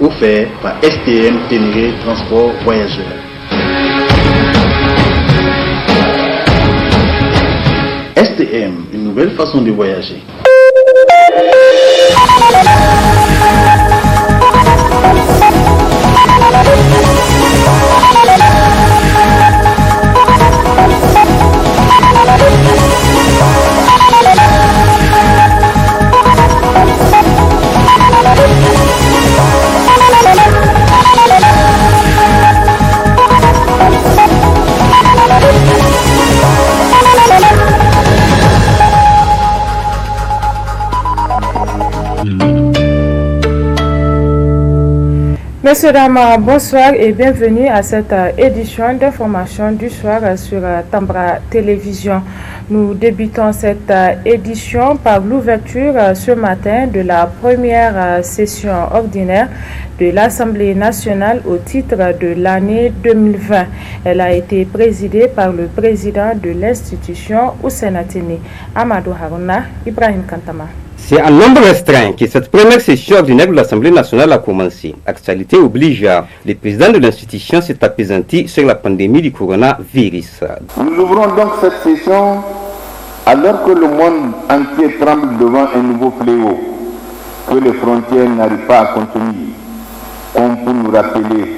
offert par STM Ténéré Transport Voyageurs. STM, une nouvelle façon de voyager. Messieurs, dames, bonsoir et bienvenue à cette édition d'information du soir sur Tambra Télévision. Nous débutons cette édition par l'ouverture ce matin de la première session ordinaire de l'Assemblée nationale au titre de l'année 2020. Elle a été présidée par le président de l'institution, Hussein Tini, Amadou Harouna, Ibrahim Kantama. C'est en nombre restreint que cette première session ordinaire de l'Assemblée nationale a commencé. Actualité oblige, le président de l'institution s'est appesanti sur la pandémie du coronavirus. Nous ouvrons donc cette session alors que le monde entier tremble devant un nouveau fléau que les frontières n'arrivent pas à contenir, comme pour nous rappeler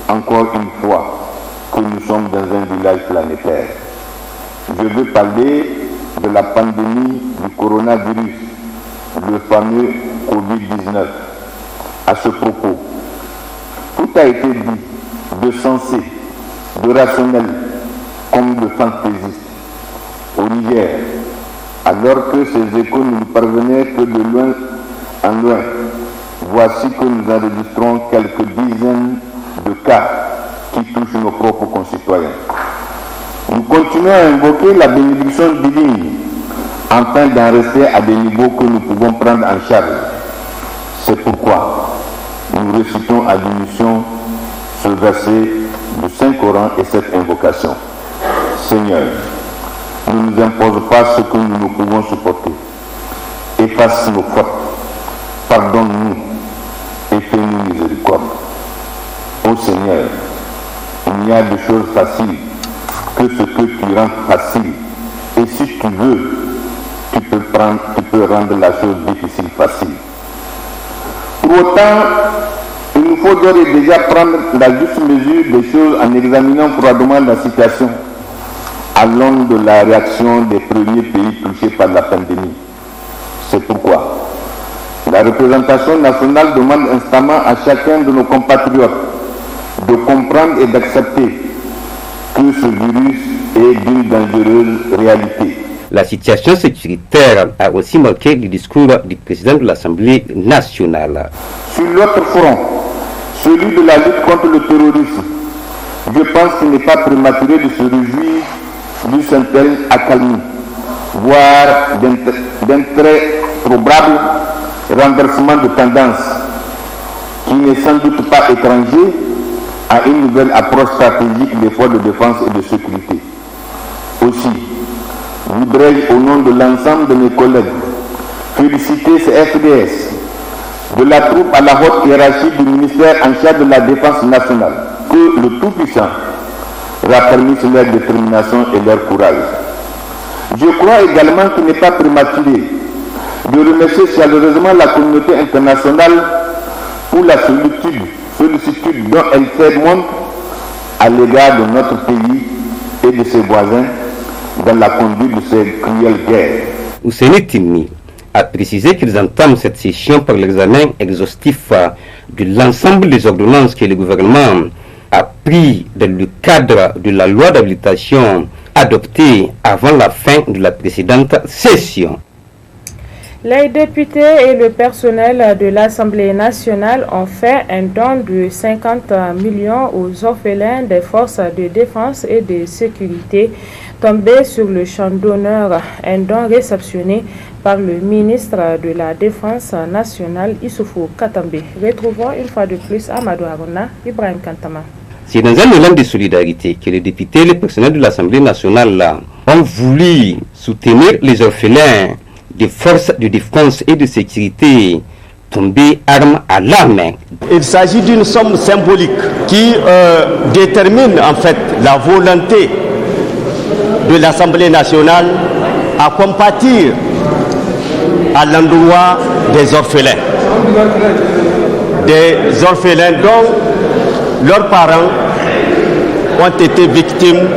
encore une fois que nous sommes dans un village planétaire. Je veux parler de la pandémie du coronavirus, le fameux Covid-19. À ce propos, tout a été dit, de sensé, de rationnel, comme de fantaisiste. Au Niger, alors que ces échos ne nous parvenaient que de loin en loin, voici que nous enregistrons quelques dizaines de cas qui touchent nos propres concitoyens. Nous continuons à invoquer la bénédiction divine afin d'en rester à des niveaux que nous pouvons prendre en charge. C'est pourquoi nous récitons à l'unisson ce verset du Saint-Coran et cette invocation. Seigneur, ne nous impose pas ce que nous ne pouvons supporter. Efface nos fautes, pardonne-nous et fais-nous miséricorde. Ô Seigneur, il n'y a de choses faciles que ce que tu rends facile. Et si tu veux, tu peux rendre la chose difficile facile. Pour autant, il nous faut d'ores et déjà prendre la juste mesure des choses en examinant froidement la situation à l'aune de la réaction des premiers pays touchés par la pandémie. C'est pourquoi la représentation nationale demande instamment à chacun de nos compatriotes de comprendre et d'accepter que ce virus est d'une dangereuse réalité. La situation sécuritaire a aussi marqué le discours du président de l'Assemblée nationale. Sur l'autre front, celui de la lutte contre le terrorisme, je pense qu'il n'est pas prématuré de se réjouir d'une certaine accalmie, voire d'un très probable renversement de tendance, qui n'est sans doute pas étranger à une nouvelle approche stratégique des forces de défense et de sécurité. Aussi, voudrais-je, au nom de l'ensemble de mes collègues, féliciter ces FDS, de la troupe à la haute hiérarchie du ministère en charge de la défense nationale, que le Tout-Puissant raffermisse leur détermination et leur courage. Je crois également qu'il n'est pas prématuré de remercier chaleureusement la communauté internationale pour la sollicitude dont elle fait montre à l'égard de notre pays et de ses voisins dans la conduite de ces cruelles guerres. Hussein Tini a précisé qu'ils entament cette session par l'examen exhaustif de l'ensemble des ordonnances que le gouvernement a pris dans le cadre de la loi d'habilitation adoptée avant la fin de la précédente session. Les députés et le personnel de l'Assemblée nationale ont fait un don de 50 millions aux orphelins des forces de défense et de sécurité tombés sur le champ d'honneur, un don réceptionné par le ministre de la Défense nationale, Issoufou Katambe. Retrouvons une fois de plus Amadou Harouna, Ibrahim Kantama. C'est dans un élan de solidarité que les députés et le personnel de l'Assemblée nationale ont voulu soutenir les orphelins des forces de défense et de sécurité tombés armes à la main. Il s'agit d'une somme symbolique qui détermine en fait la volonté de l'Assemblée nationale à compatir à l'endroit des orphelins. Des orphelins dont leurs parents ont été victimes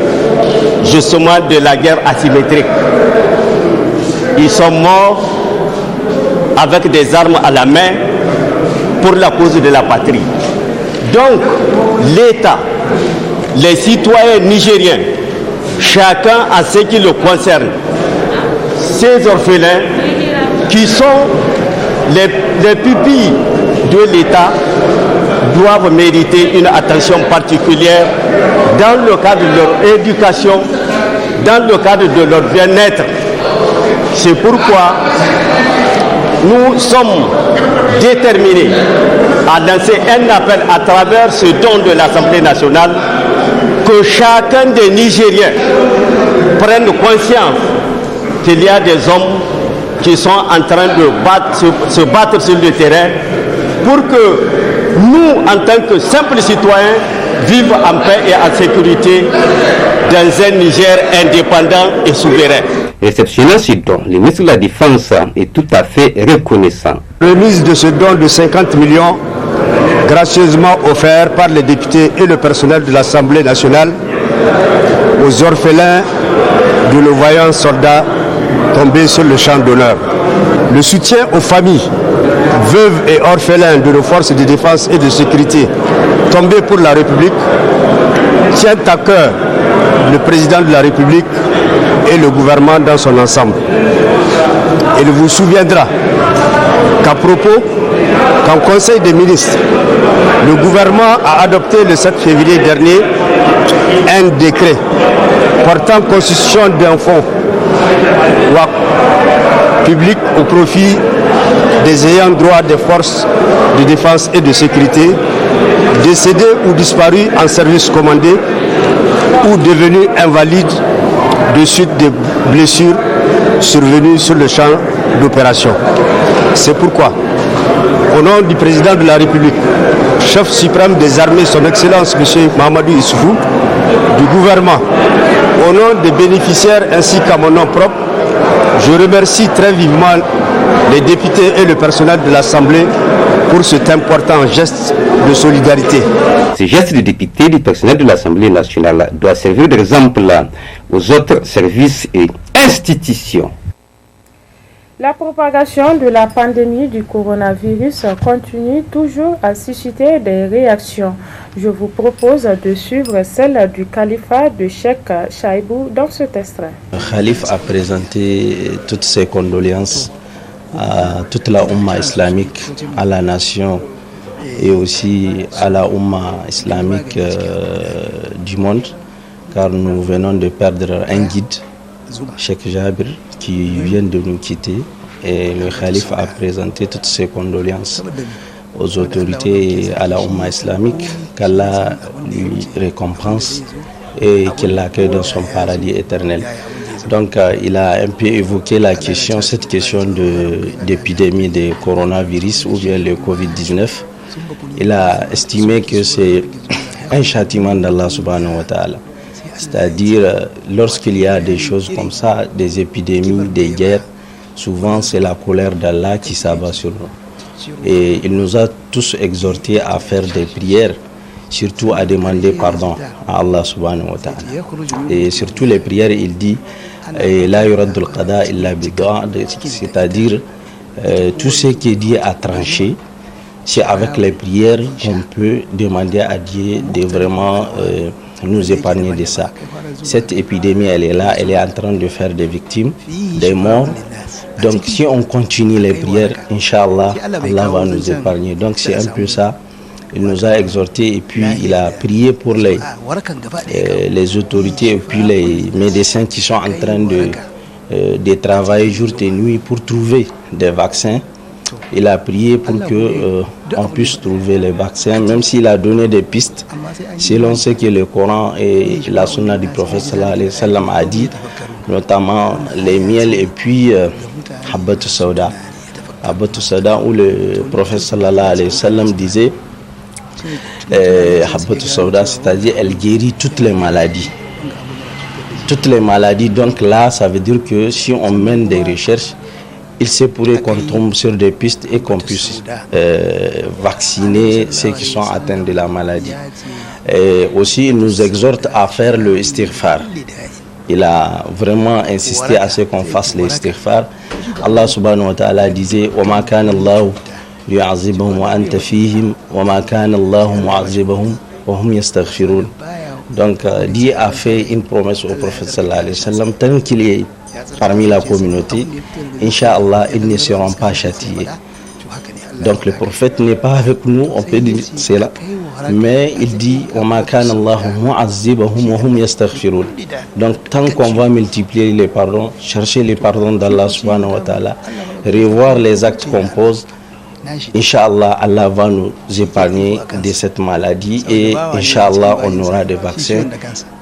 justement de la guerre asymétrique. Ils sont morts avec des armes à la main pour la cause de la patrie. Donc, l'État, les citoyens nigériens, chacun en ce qui le concerne, ces orphelins qui sont les pupilles de l'État doivent mériter une attention particulière dans le cadre de leur éducation, dans le cadre de leur bien-être. C'est pourquoi nous sommes déterminés à lancer un appel à travers ce don de l'Assemblée nationale que chacun des Nigériens prenne conscience qu'il y a des hommes qui sont en train de se battre sur le terrain pour que nous, en tant que simples citoyens, vivons en paix et en sécurité dans un Niger indépendant et souverain. Réceptionnant ce don, le ministre de la Défense est tout à fait reconnaissant. Remise de ce don de 50 millions, gracieusement offert par les députés et le personnel de l'Assemblée nationale aux orphelins de nos vaillants soldats tombés sur le champ d'honneur. Le soutien aux familles, veuves et orphelins de nos forces de défense et de sécurité tombés pour la République tient à cœur le président de la République et le gouvernement dans son ensemble. Il vous souviendra qu'à propos, qu'en Conseil des ministres, le gouvernement a adopté le 7 février dernier un décret portant constitution d'un fonds public au profit des ayants droit des forces de défense et de sécurité décédés ou disparus en service commandé ou devenus invalides de suite des blessures survenues sur le champ d'opération. C'est pourquoi, au nom du président de la République, chef suprême des armées, son Excellence M. Mahamadou Issoufou, du gouvernement, au nom des bénéficiaires ainsi qu'à mon nom propre, je remercie très vivement les députés et le personnel de l'Assemblée pour cet important geste de solidarité. Ce geste de députés du personnel de l'Assemblée nationale doit servir d'exemple aux autres services et institutions. La propagation de la pandémie du coronavirus continue toujours à susciter des réactions. Je vous propose de suivre celle du califat de Cheikh Chaibou dans ce extrait. Le calife a présenté toutes ses condoléances à toute la Oumma islamique, à la nation et aussi à la Oumma islamique du monde, car nous venons de perdre un guide, Cheikh Jabir, qui vient de nous quitter, et le calife a présenté toutes ses condoléances aux autorités et à la Oumma islamique, qu'Allah lui récompense et qu'il l'accueille dans son paradis éternel. Donc il a un peu évoqué cette question d'épidémie de coronavirus ou bien le Covid-19. Il a estimé que c'est un châtiment d'Allah subhanahu wa ta'ala. C'est-à-dire, lorsqu'il y a des choses comme ça, des épidémies, des guerres, souvent c'est la colère d'Allah qui s'abat sur nous. Et il nous a tous exhortés à faire des prières, surtout à demander pardon à Allah subhanahu wa ta'ala. Et surtout les prières, il dit La yuraddul qada illa bid'a, c'est-à-dire tout ce qui est dit à trancher, c'est avec les prières qu'on peut demander à Dieu de vraiment nous épargner de ça. Cette épidémie, elle est là, elle est en train de faire des victimes, des morts. Donc si on continue les prières, Inch'Allah, Allah va nous épargner. Donc c'est un peu ça. Il nous a exhortés et puis il a prié pour les autorités et puis les médecins qui sont en train de travailler jour et nuit pour trouver des vaccins. Il a prié pour qu'on puisse trouver les vaccins, même s'il a donné des pistes, selon ce que le Coran et la Sunna du prophète sallallahu alayhi wa sallam a dit, notamment les miels et puis Habbat Sauda. Habbatou Sauda, où le prophète sallallahu alayhi wa sallam disait Habbatou Sauda, c'est-à-dire elle guérit toutes les maladies. Toutes les maladies, donc là, ça veut dire que si on mène des recherches, il se pourrait qu'on tombe sur des pistes et qu'on puisse vacciner ceux qui sont atteints de la maladie. Et aussi, il nous exhorte à faire le istighfar. Il a vraiment insisté à ce qu'on fasse le istighfar. Allah subhanahu wa ta'ala disait « Wa ma kana Allahu yu'azibahum wa anta fihim, wa ma kana Allahu mu'azibahum wa hum yastaghfirun » Donc, Dieu a fait une promesse au prophète sallallahu alayhi wa sallam, tant qu'il est parmi la communauté, Inch'Allah, ils ne seront pas châtiés. Donc le prophète n'est pas avec nous, on peut dire cela, mais il dit donc tant qu'on va multiplier les pardons, chercher les pardons d'Allah subhanahu wa ta'ala, revoir les actes qu'on pose, Inch'Allah, Allah va nous épargner de cette maladie et Inch'Allah, on aura des vaccins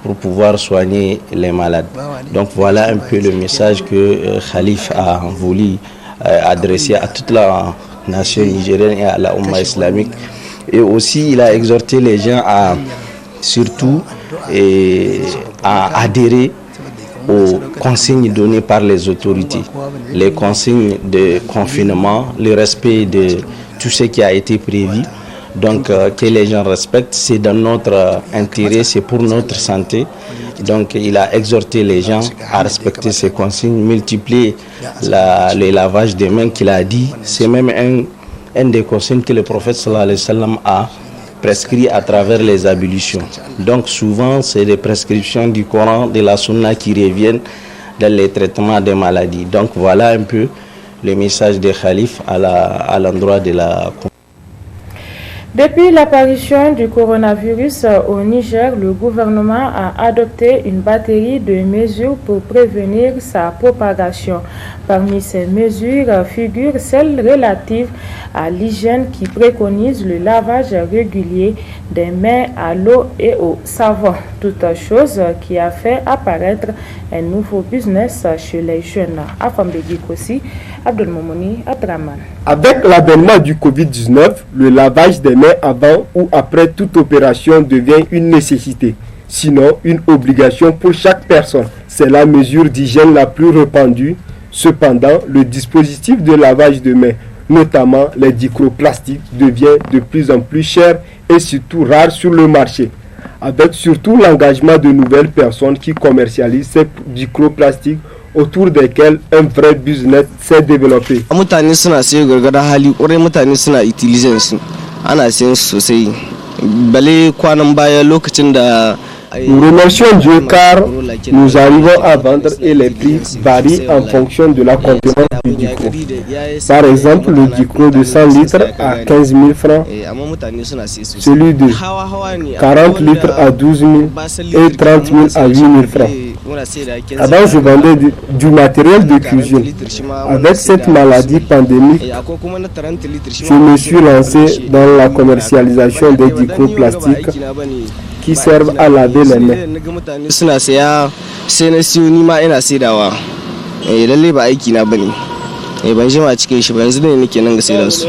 pour pouvoir soigner les malades. Donc voilà un peu le message que Khalif a voulu adresser à toute la nation nigérienne et à la Oumma islamique. Et aussi, il a exhorté les gens à surtout à adhérer aux consignes données par les autorités, les consignes de confinement, le respect de tout ce qui a été prévu. Donc que les gens respectent, c'est dans notre intérêt, c'est pour notre santé. Donc il a exhorté les gens à respecter ces consignes, multiplier le lavage des mains qu'il a dit. C'est même un des consignes que le prophète sallallahu alayhi wa sallam a prescrit à travers les ablutions. Donc souvent c'est des prescriptions du Coran, de la Sunna qui reviennent dans les traitements des maladies. Donc voilà un peu le message de Khalif à l'endroit de la. Depuis l'apparition du coronavirus au Niger, le gouvernement a adopté une batterie de mesures pour prévenir sa propagation. Parmi ces mesures figurent celles relatives à l'hygiène qui préconise le lavage régulier des mains à l'eau et au savon. Toute chose qui a fait apparaître un nouveau business chez les jeunes. Afambegikosi, Abdelmoumouni, Adraman. Avec l'avènement du Covid-19, le lavage des mains avant ou après toute opération devient une nécessité, sinon une obligation pour chaque personne. C'est la mesure d'hygiène la plus répandue. Cependant, le dispositif de lavage de mains, notamment les microplastiques, devient de plus en plus cher et surtout rare sur le marché, avec surtout l'engagement de nouvelles personnes qui commercialisent ces microplastiques autour desquels un vrai business s'est développé. Mutane suna sai gargada hali ƙwarai mutane suna utilizing su ana sayan su sosai bale kwanan baya lokacin da. Nous remercions Dieu car nous arrivons à vendre et les prix varient en fonction de la contenance du dico. Par exemple, le dico de 100 litres à 15 000 francs, celui de 40 litres à 12 000 et 30 000 à 8 000 francs. Avant, je vendais du matériel de cuisine. Avec cette maladie pandémique, je me suis lancé dans la commercialisation des dico plastiques qui servent à laver les mains. Suna saya sai na siyo ni ma ina saidawa. Lalle ba aiki na bane. Ban jima cikin shi ba yanzu ne nake nan ga saida su.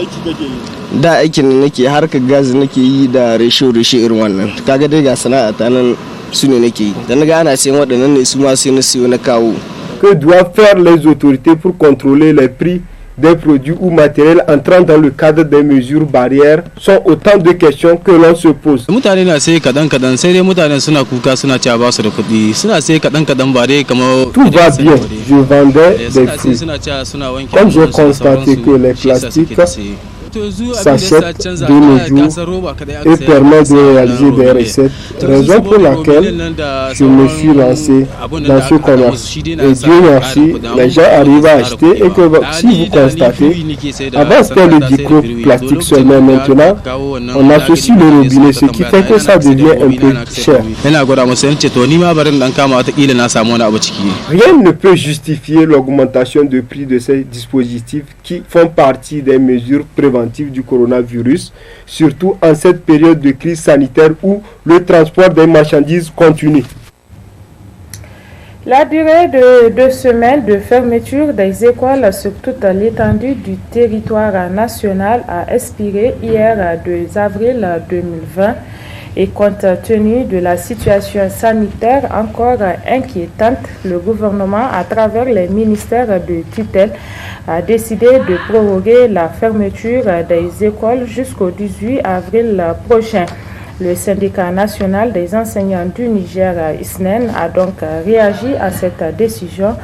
Da aikin ne nake harkar gas nake yi da reshe irin wannan. Kaga dai ga sana'a ta nan su ne nake yi. Dan ga ana sayan waɗannan ne su ma sai na siyo na kawo. Que doivent faire les autorités pour contrôler les prix des produits ou matériels entrant dans le cadre des mesures barrières sont autant de questions que l'on se pose. Mutane na sai kadan sai dai mutane suna kuka suna cewa ba su da kuɗi suna sai kadan ba dai kamar. Tout va bien, je vendais des fruits. Comme j'ai constaté que les plastiques s'achètent de nos jours et permet de réaliser des recettes, raison pour laquelle je me suis lancé dans ce commerce. Et Dieu merci, les gens arrivent à acheter et que si vous constatez, avant c'était le dico plastique seulement, maintenant on associe le robinet, ce qui fait que ça devient un peu cher. Rien ne peut justifier l'augmentation de prix de ces dispositifs qui font partie des mesures préventives du coronavirus, surtout en cette période de crise sanitaire où le transport des marchandises continue. La durée de 2 semaines de fermeture des écoles sur toute l'étendue du territoire national a expiré hier 2 avril 2020 et compte tenu de la situation sanitaire encore inquiétante, le gouvernement à travers les ministères de tutelle a décidé de proroguer la fermeture des écoles jusqu'au 18 avril prochain. Le syndicat national des enseignants du Niger, ISNEN, a donc réagi à cette décision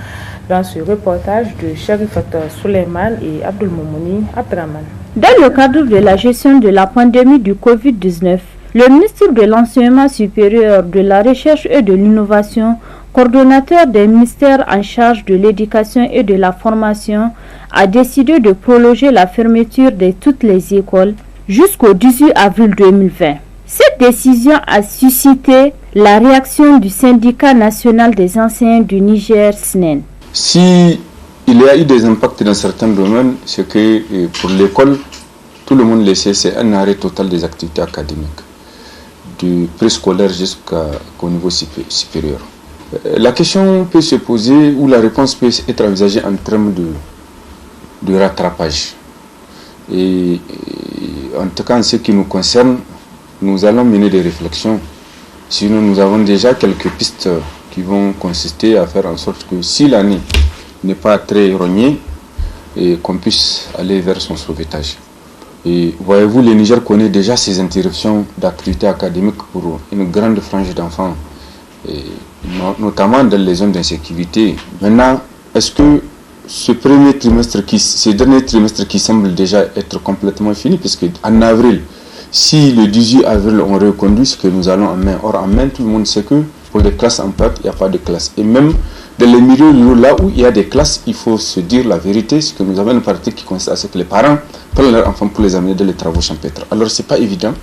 dans ce reportage de Sherifat Suleiman et Abdulmoumouni Abdraman. Dans le cadre de la gestion de la pandémie du Covid-19, le ministre de l'Enseignement supérieur, de la Recherche et de l'Innovation, coordonnateur des ministères en charge de l'éducation et de la formation, a décidé de prolonger la fermeture de toutes les écoles jusqu'au 18 avril 2020. Cette décision a suscité la réaction du syndicat national des enseignants du Niger, SNEN. Si il y a eu des impacts dans certains domaines, c'est que pour l'école, tout le monde le sait, c'est un arrêt total des activités académiques, du préscolaire jusqu'au niveau supérieur. La question peut se poser, ou la réponse peut être envisagée en termes de rattrapage. Et en tout cas, en ce qui nous concerne, nous allons mener des réflexions. Sinon, nous avons déjà quelques pistes qui vont consister à faire en sorte que si l'année n'est pas très rognée, et qu'on puisse aller vers son sauvetage. Et voyez-vous, le Niger connaît déjà ces interruptions d'activités académiques pour une grande frange d'enfants, notamment dans les zones d'insécurité. Maintenant, est-ce que ces derniers trimestres qui semblent déjà être complètement finis, puisque en avril, si le 18 avril on reconduit ce que nous allons en main, or en main tout le monde sait que pour les classes en perte, il n'y a pas de classe. Et même dans les milieux là où il y a des classes, il faut se dire la vérité, c'est que nous avons une pratique qui consiste à ce que les parents prennent leurs enfants pour les amener dans les travaux champêtres. Alors c'est pas évident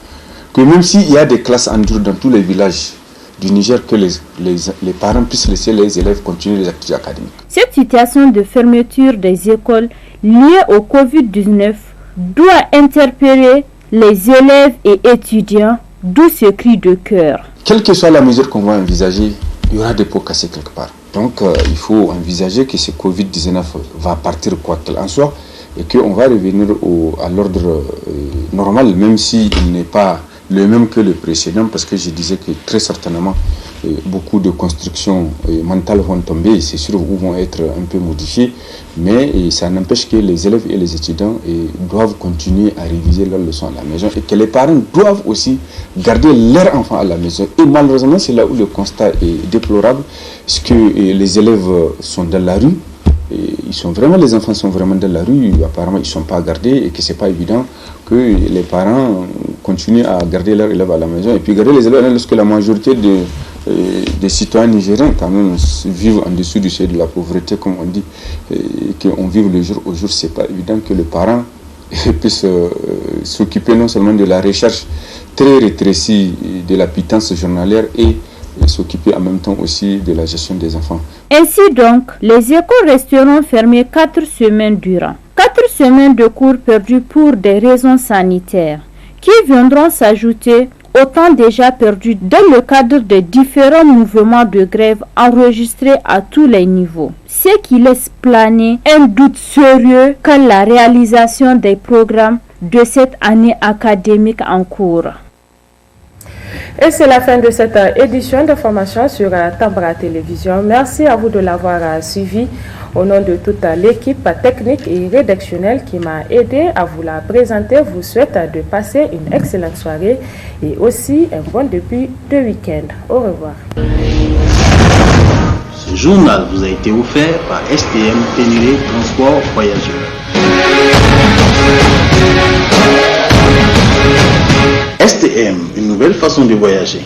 que même s'il y a des classes en dur dans tous les villages du Niger, que les parents puissent laisser les élèves continuer les activités académiques. Cette situation de fermeture des écoles liée au Covid-19 doit interpeller les élèves et étudiants, d'où ce cri de cœur. Quelle que soit la mesure qu'on va envisager, il y aura des pots cassés quelque part. Donc il faut envisager que ce Covid-19 va partir quoi qu'il en soit et qu'on va revenir à l'ordre normal, même s'il n'est pas le même que le précédent, parce que je disais que très certainement beaucoup de constructions mentales vont tomber, c'est sûr, ou vont être un peu modifiées, mais ça n'empêche que les élèves et les étudiants doivent continuer à réviser leurs leçons à la maison et que les parents doivent aussi garder leurs enfants à la maison. Et malheureusement, c'est là où le constat est déplorable, parce que les élèves sont dans la rue, les enfants sont vraiment dans la rue, apparemment ils ne sont pas gardés et que ce n'est pas évident que les parents continuent à garder leurs élèves à la maison. Et puis garder les élèves lorsque la majorité des citoyens nigériens quand même vivent en dessous du seuil de la pauvreté, comme on dit, et qu'on vive le jour au jour, ce n'est pas évident que le parent puisse s'occuper non seulement de la recherche très rétrécie de la pitance journalière et s'occuper en même temps aussi de la gestion des enfants. Ainsi donc, les écoles resteront fermées 4 semaines durant. 4 semaines de cours perdus pour des raisons sanitaires qui viendront s'ajouter au temps déjà perdu dans le cadre des différents mouvements de grève enregistrés à tous les niveaux. Ce qui laisse planer un doute sérieux quant à la réalisation des programmes de cette année académique en cours. Et c'est la fin de cette édition d'information sur Tambra Télévision. Merci à vous de l'avoir suivi. Au nom de toute l'équipe technique et rédactionnelle qui m'a aidé à vous la présenter, je vous souhaite de passer une excellente soirée et aussi un bon début de week-end. Au revoir. Ce journal vous a été offert par STM Ténéré Transport Voyageurs. STM, une nouvelle façon de voyager.